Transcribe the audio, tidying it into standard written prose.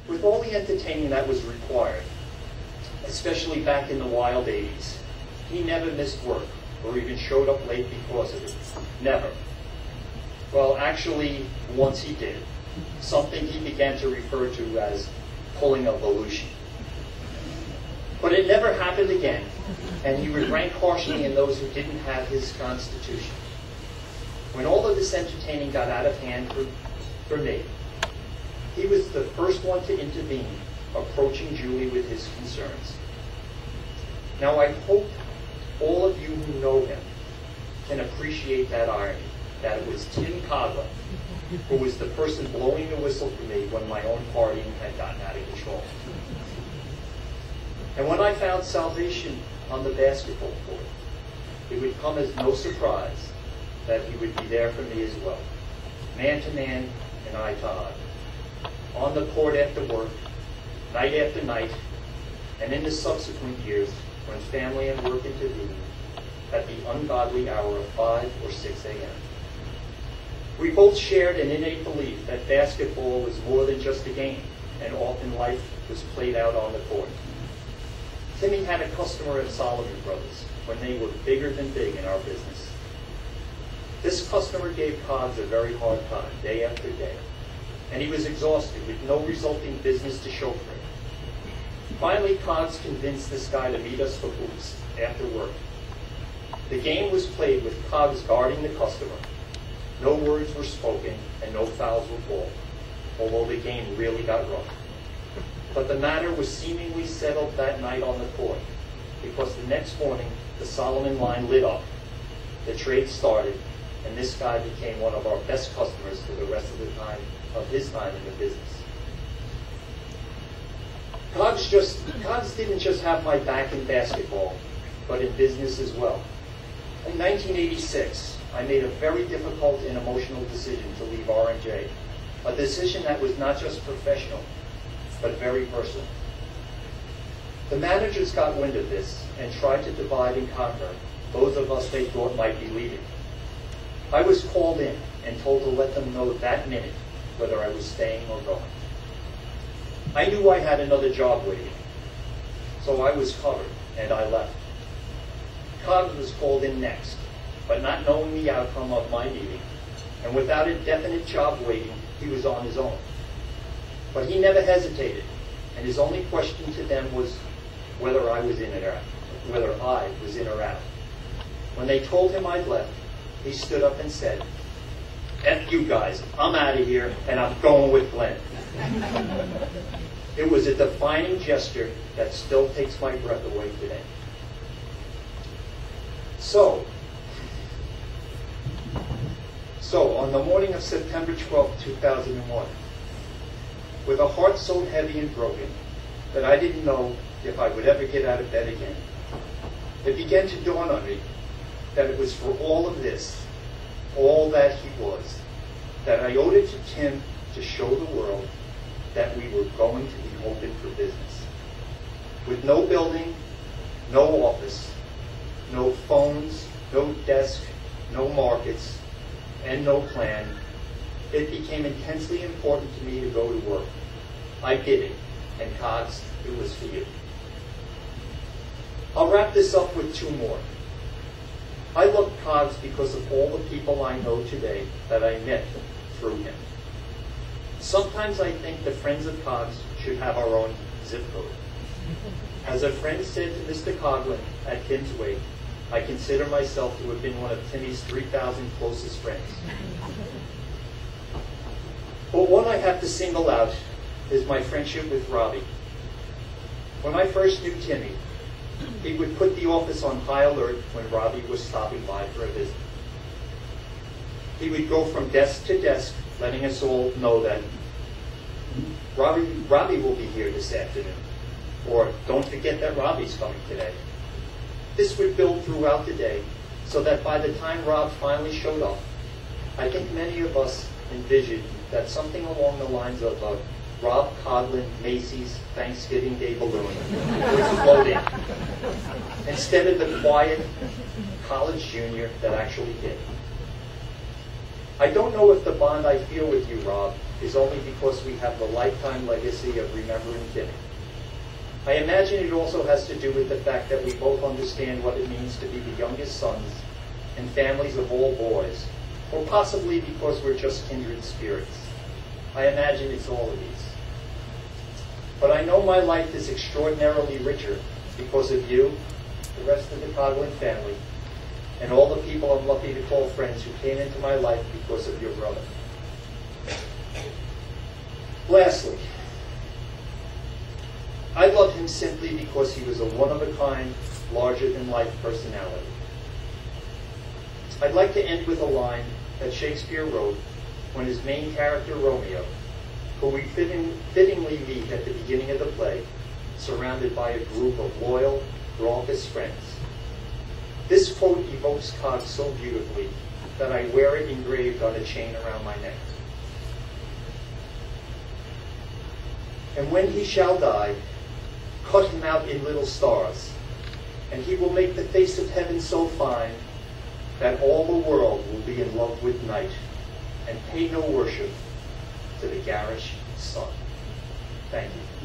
With all the entertaining that was required, especially back in the wild 80s, he never missed work or even showed up late because of it. Never. Well, actually, once he did. Something he began to refer to as pulling a Volution. But it never happened again, and he would rank harshly in those who didn't have his constitution. When all of this entertaining got out of hand for me, he was the first one to intervene, approaching Julie with his concerns. Now, I hope all of you who know him can appreciate that irony, that it was Tim Coglin who was the person blowing the whistle for me when my own partying had gotten out of control. And when I found salvation on the basketball court, it would come as no surprise that he would be there for me as well, man to man and eye to eye, on the court after work, night after night, and in the subsequent years when family and work intervened at the ungodly hour of 5 or 6 a.m. We both shared an innate belief that basketball was more than just a game, and often life was played out on the court. Timmy had a customer at Solomon Brothers when they were bigger than big in our business. This customer gave Cogs a very hard time, day after day, and he was exhausted with no resulting business to show for it. Finally, Cogs convinced this guy to meet us for boots after work. The game was played with Cogs guarding the customer. No words were spoken and no fouls were called, although the game really got rough. But the matter was seemingly settled that night on the court, because the next morning the Solomon line lit up, the trade started, and this guy became one of our best customers for the rest of his time in the business. Cogs didn't just have my back in basketball, but in business as well. In 1986, I made a very difficult and emotional decision to leave R&J, a decision that was not just professional, but very personal. The managers got wind of this and tried to divide and conquer those of us they thought might be leaving. I was called in and told to let them know that minute whether I was staying or going. I knew I had another job waiting, so I was covered and I left. Cogs was called in next, but not knowing the outcome of my meeting, and without a definite job waiting, he was on his own. But he never hesitated, and his only question to them was whether I was in or out. When they told him I'd left, he stood up and said, "F you guys, I'm out of here, and I'm going with Glen." It was a defining gesture that still takes my breath away today. So on the morning of September 12, 2001, with a heart so heavy and broken that I didn't know if I would ever get out of bed again, it began to dawn on me that it was for all of this, all that he was, that I owed it to Tim to show the world that we were going to be open for business. With no building, no office, no phones, no desk, no markets, and no plan, it became intensely important to me to go to work. I did it, and Cogs, it was for you. I'll wrap this up with two more. I love Cogs because of all the people I know today that I met through him. Sometimes I think the friends of Cogs should have our own zip code. As a friend said to Mr. Coglin at Tim's wake, I consider myself to have been one of Timmy's 3,000 closest friends. But one I have to single out is my friendship with Robbie. When I first knew Timmy, he would put the office on high alert when Robbie was stopping by for a visit. He would go from desk to desk, letting us all know that Robbie will be here this afternoon, or don't forget that Robbie's coming today. This would build throughout the day, so that by the time Rob finally showed up, I think many of us envisioned that something along the lines of a Rob Coglin Macy's Thanksgiving Day balloon was floating, instead of the quiet college junior that actually did. I don't know if the bond I feel with you, Rob, is only because we have the lifetime legacy of remembering Timmy. I imagine it also has to do with the fact that we both understand what it means to be the youngest sons and families of all boys, or possibly because we're just kindred spirits. I imagine it's all of these. But I know my life is extraordinarily richer because of you, the rest of the Coghlan family, and all the people I'm lucky to call friends who came into my life because of your brother. Lastly, I love him simply because he was a one-of-a-kind, larger-than-life personality. I'd like to end with a line that Shakespeare wrote when his main character, Romeo, who we fittingly meet at the beginning of the play, surrounded by a group of loyal, raucous friends. This quote evokes Cogs so beautifully that I wear it engraved on a chain around my neck. And when he shall die, cut him out in little stars, and he will make the face of heaven so fine that all the world will be in love with night and pay no worship to the garish sun. Thank you.